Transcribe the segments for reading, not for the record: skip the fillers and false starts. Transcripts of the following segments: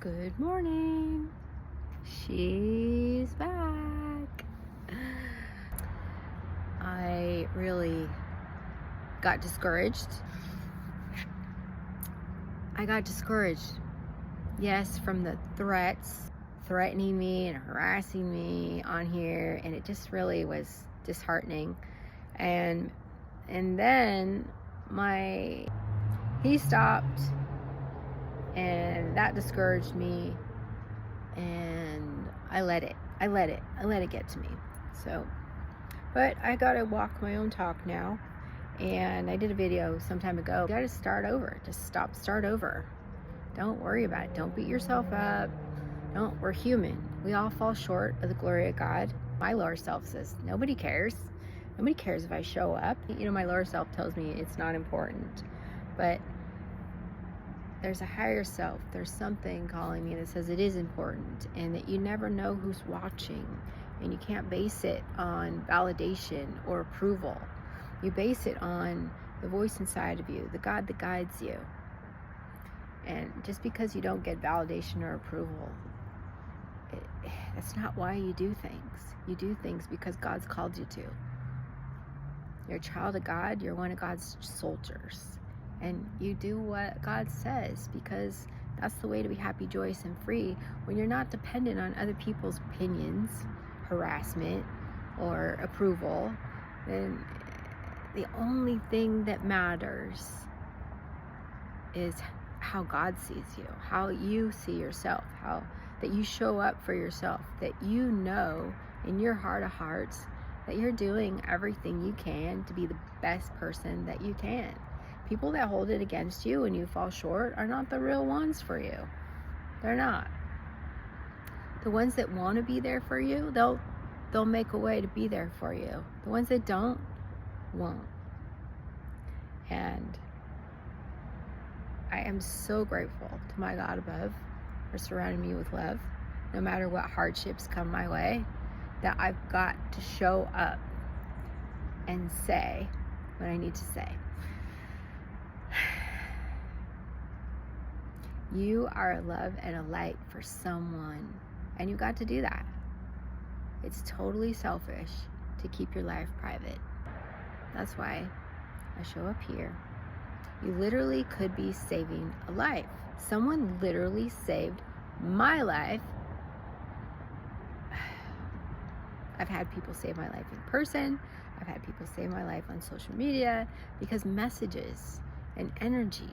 Good morning. She's back. I really got discouraged. Yes, from the threatening me and harassing me on here, and it just really was disheartening. And then he stopped, and that discouraged me, and I let it get to me. So, but I gotta walk my own talk now. And I did a video some time ago. You gotta start over. Just start over. Don't worry about it. Don't beat yourself up. We're human. We all fall short of the glory of God. My lower self says, nobody cares. Nobody cares if I show up. My lower self tells me it's not important. But there's a higher self. There's something calling me that says it is important, and that you never know who's watching, and you can't base it on validation or approval. You base it on the voice inside of you, the God that guides you. And just because you don't get validation or approval, that's not why you do things. You do things because God's called you to. You're a child of God. You're one of God's soldiers. And you do what God says, because that's the way to be happy, joyous, and free, when you're not dependent on other people's opinions, harassment, or approval. Then the only thing that matters is how God sees you, how you see yourself, how that you show up for yourself, that you know in your heart of hearts that you're doing everything you can to be the best person that you can. People that hold it against you when you fall short are not the real ones for you. They're not. The ones that want to be there for you, they'll make a way to be there for you. The ones that don't, won't. And I am so grateful to my God above for surrounding me with love, no matter what hardships come my way, that I've got to show up and say what I need to say. You are a love and a light for someone, and you got to do that. It's totally selfish to keep your life private. That's why I show up here. You literally could be saving a life. Someone literally saved my life. I've had people save my life in person. I've had people save my life on social media, because messages and energy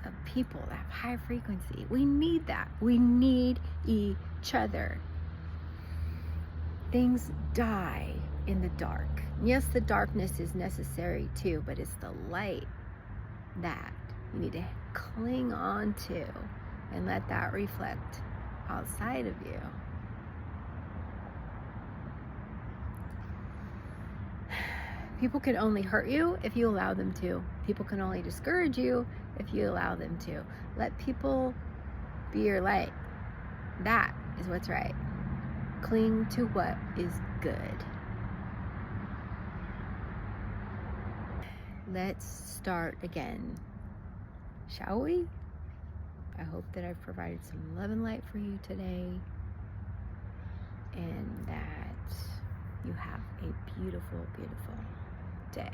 of people that have high frequency, we need that. We need each other. Things die in the dark. Yes, the darkness is necessary too, but it's the light that you need to cling on to and let that reflect outside of you. People can only hurt you if you allow them to. People can only discourage you if you allow them to. Let people be your light. That is what's right. Cling to what is good. Let's start again, shall we? I hope that I've provided some love and light for you today, and that you have a beautiful, beautiful day.